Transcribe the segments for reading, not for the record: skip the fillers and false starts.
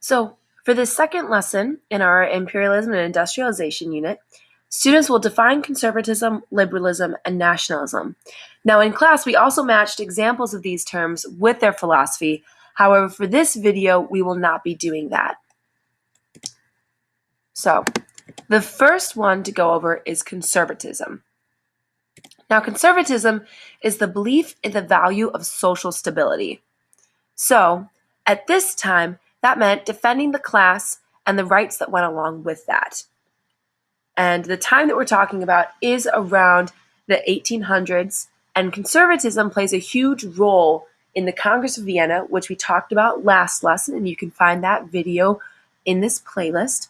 So, for this second lesson in our Imperialism and Industrialization unit, students will define conservatism, liberalism, and nationalism. Now, in class, we also matched examples of these terms with their philosophy. However, for this video, we will not be doing that. So, the first one to go over is conservatism. Now, conservatism is the belief in the value of social stability. So, at this time, that meant defending the class and the rights that went along with that. And the time that we're talking about is around the 1800s, and conservatism plays a huge role in the Congress of Vienna, which we talked about last lesson, and you can find that video in this playlist.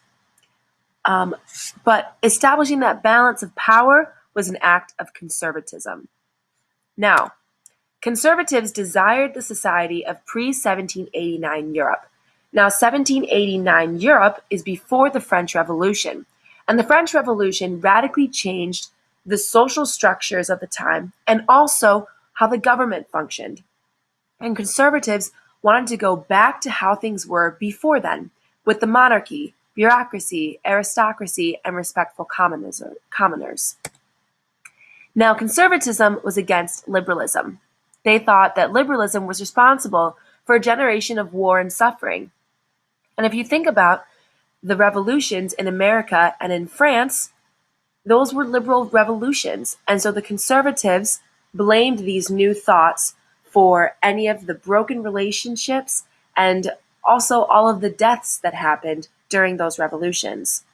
But establishing that balance of power was an act of conservatism. Now, conservatives desired the society of pre-1789 Europe. Now, 1789 Europe is before the French Revolution, and the French Revolution radically changed the social structures of the time and also how the government functioned. And conservatives wanted to go back to how things were before then, with the monarchy, bureaucracy, aristocracy, and respectful commoners. Now, conservatism was against liberalism. They thought that liberalism was responsible for a generation of war and suffering. And if you think about the revolutions in America and in France, those were liberal revolutions. And so the conservatives blamed these new thoughts for any of the broken relationships and also all of the deaths that happened during those revolutions.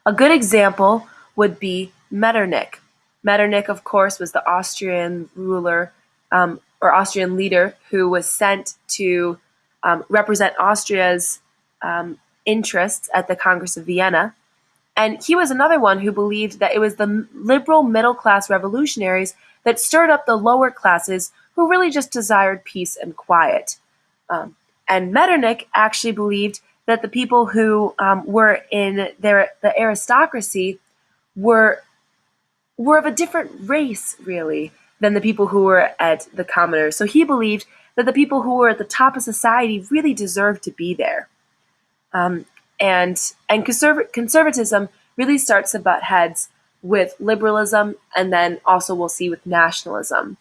A good example would be Metternich. Metternich, of course, was the Austrian ruler or Austrian leader who was sent to represent Austria's interests at the Congress of Vienna. And he was another one who believed that it was the liberal middle-class revolutionaries that stirred up the lower classes who really just desired peace and quiet. And Metternich actually believed that the people who were in the aristocracy were of a different race, really, than the people who were at the commoners. So he believed that the people who were at the top of society really deserved to be there. And conservatism really starts to butt heads with liberalism, and then also we'll see with nationalism.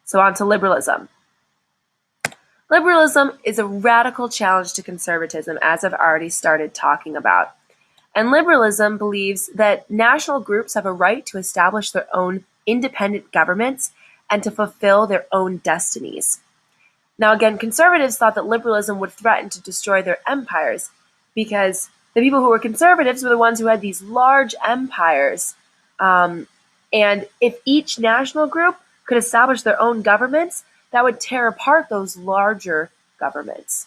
So on to liberalism. Liberalism is a radical challenge to conservatism, as I've already started talking about. And liberalism believes that national groups have a right to establish their own independent governments and to fulfill their own destinies. Now again, conservatives thought that liberalism would threaten to destroy their empires because the people who were conservatives were the ones who had these large empires. And if each national group could establish their own governments, that would tear apart those larger governments.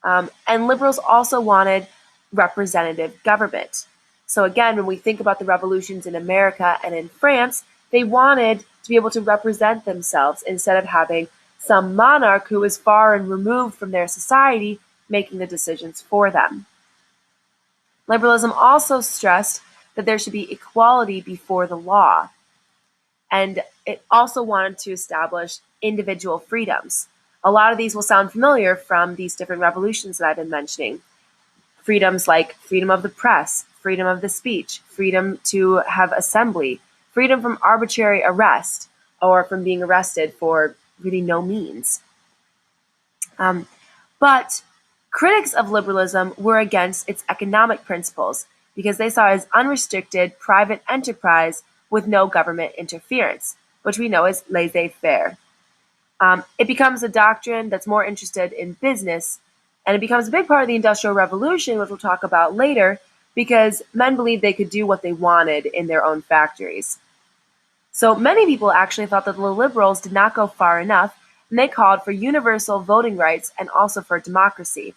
And liberals also wanted representative government. So again, when we think about the revolutions in America and in France, they wanted to be able to represent themselves instead of having some monarch who was far and removed from their society making the decisions for them. Liberalism also stressed that there should be equality before the law. And it also wanted to establish individual freedoms. A lot of these will sound familiar from these different revolutions that I've been mentioning. Freedoms like freedom of the press, freedom of the speech, freedom to have assembly, freedom from arbitrary arrest, or from being arrested for really no means. But critics of liberalism were against its economic principles because they saw it as unrestricted private enterprise with no government interference, which we know as laissez-faire. It becomes a doctrine that's more interested in business, and it becomes a big part of the Industrial Revolution, which we'll talk about later, because men believed they could do what they wanted in their own factories. So many people actually thought that the liberals did not go far enough, and they called for universal voting rights and also for democracy.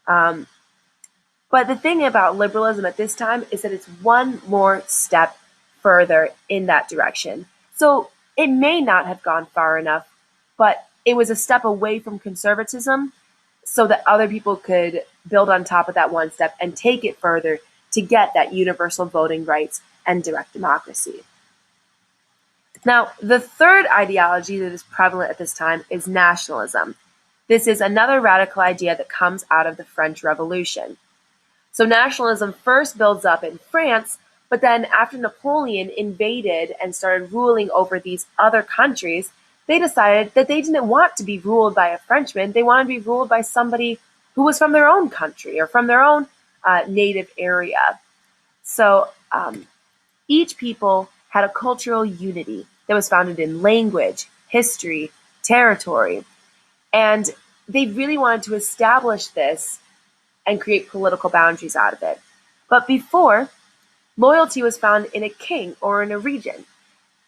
But the thing about liberalism at this time is that it's one more step further in that direction. So it may not have gone far enough, but it was a step away from conservatism so that other people could build on top of that one step and take it further to get that universal voting rights and direct democracy. Now, the third ideology that is prevalent at this time is nationalism. This is another radical idea that comes out of the French Revolution. So nationalism first builds up in France, but then after Napoleon invaded and started ruling over these other countries, they decided that they didn't want to be ruled by a Frenchman. They wanted to be ruled by somebody who was from their own country or from their own native area. So each people had a cultural unity that was founded in language, history, territory, and they really wanted to establish this and create political boundaries out of it. But before, loyalty was found in a king or in a region.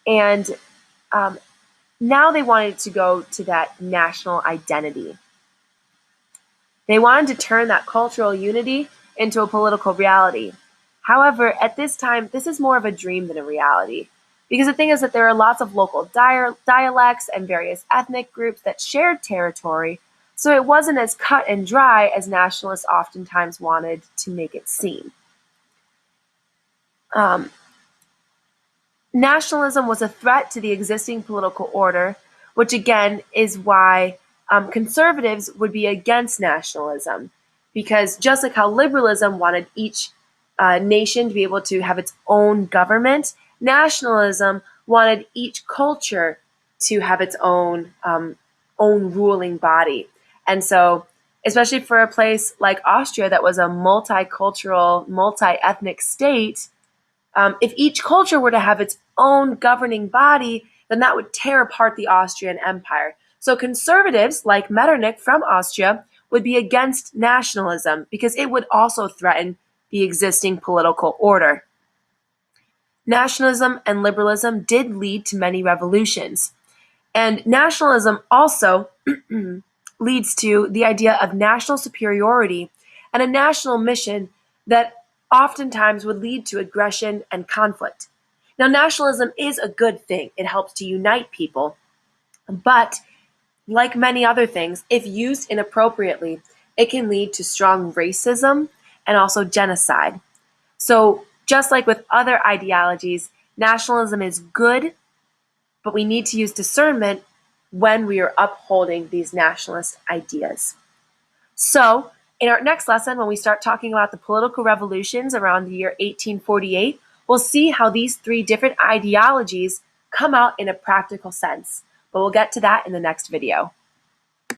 And now they wanted to go to that national identity. They wanted to turn that cultural unity into a political reality. However, at this time, this is more of a dream than a reality. Because the thing is that there are lots of local dialects and various ethnic groups that shared territory, so it wasn't as cut and dry as nationalists oftentimes wanted to make it seem. Nationalism was a threat to the existing political order, which again is why conservatives would be against nationalism. Because just like how liberalism wanted each nation to be able to have its own government, nationalism wanted each culture to have its own ruling body. And so, especially for a place like Austria that was a multicultural, multi-ethnic state, if each culture were to have its own governing body, then that would tear apart the Austrian Empire. So conservatives like Metternich from Austria would be against nationalism because it would also threaten the existing political order. Nationalism and liberalism did lead to many revolutions. And nationalism also leads to the idea of national superiority and a national mission that oftentimes would lead to aggression and conflict. Now, nationalism is a good thing. It helps to unite people. But like many other things, if used inappropriately, it can lead to strong racism and also genocide. So just like with other ideologies, nationalism is good, but we need to use discernment when we are upholding these nationalist ideas. So in our next lesson, when we start talking about the political revolutions around the year 1848, we'll see how these three different ideologies come out in a practical sense. But we'll get to that in the next video.